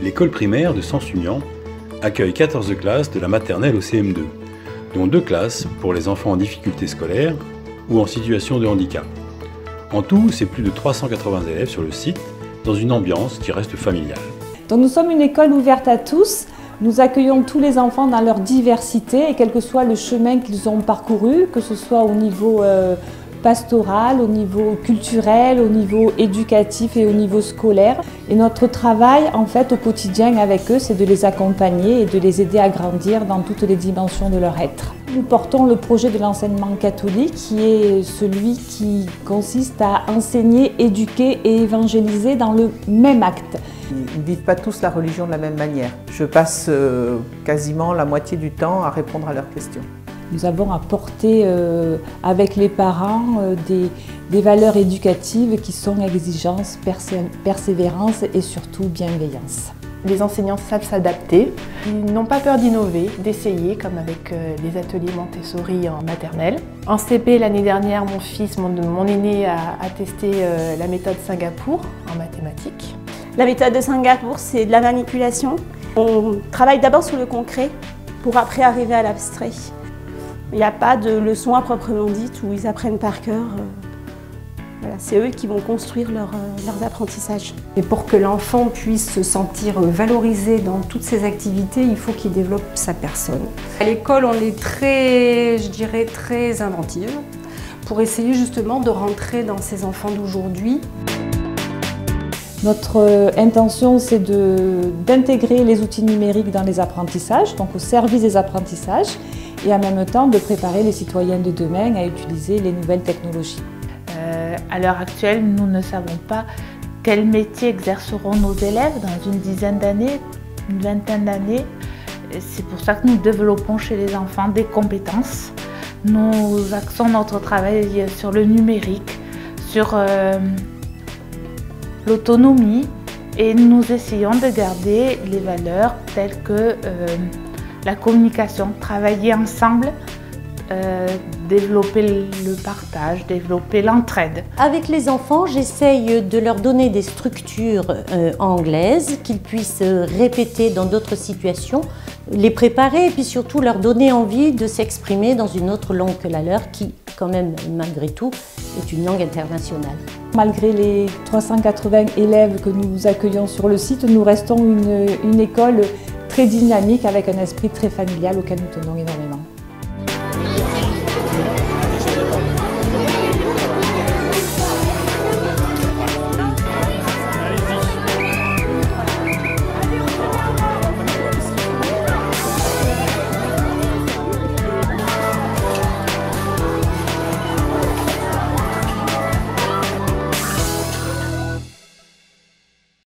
L'école primaire de Sens-Union accueille 14 classes de la maternelle au CM2, dont 2 classes pour les enfants en difficulté scolaire ou en situation de handicap. En tout, c'est plus de 380 élèves sur le site, dans une ambiance qui reste familiale. Donc nous sommes une école ouverte à tous. Nous accueillons tous les enfants dans leur diversité et quel que soit le chemin qu'ils ont parcouru, que ce soit au niveau pastoral, au niveau culturel, au niveau éducatif et au niveau scolaire. Et notre travail en fait au quotidien avec eux, c'est de les accompagner et de les aider à grandir dans toutes les dimensions de leur être. Nous portons le projet de l'enseignement catholique qui est celui qui consiste à enseigner, éduquer et évangéliser dans le même acte. Ils ne vivent pas tous la religion de la même manière. Je passe quasiment la moitié du temps à répondre à leurs questions. Nous avons apporté avec les parents des valeurs éducatives qui sont exigence, persévérance et surtout bienveillance. Les enseignants savent s'adapter, ils n'ont pas peur d'innover, d'essayer, comme avec les ateliers Montessori en maternelle. En CP, l'année dernière, mon fils, mon aîné, a testé la méthode Singapour en mathématiques. La méthode de Singapour, c'est de la manipulation. On travaille d'abord sur le concret pour après arriver à l'abstrait. Il n'y a pas de leçon à proprement dite où ils apprennent par cœur. Voilà, c'est eux qui vont construire leurs apprentissages. Et pour que l'enfant puisse se sentir valorisé dans toutes ses activités, il faut qu'il développe sa personne. À l'école, on est très, je dirais, très inventive pour essayer justement de rentrer dans ces enfants d'aujourd'hui. Notre intention, c'est d'intégrer les outils numériques dans les apprentissages, donc au service des apprentissages, et en même temps de préparer les citoyens de demain à utiliser les nouvelles technologies. À l'heure actuelle, nous ne savons pas quel métier exerceront nos élèves dans une dizaine d'années, une vingtaine d'années. C'est pour ça que nous développons chez les enfants des compétences. Nous axons notre travail sur le numérique, sur l'autonomie et nous essayons de garder les valeurs telles que la communication, travailler ensemble, développer le partage, développer l'entraide. Avec les enfants, j'essaye de leur donner des structures anglaises qu'ils puissent répéter dans d'autres situations, les préparer et puis surtout leur donner envie de s'exprimer dans une autre langue que la leur qui, quand même, malgré tout, est une langue internationale. Malgré les 380 élèves que nous accueillons sur le site, nous restons une école très dynamique avec un esprit très familial auquel nous tenons énormément.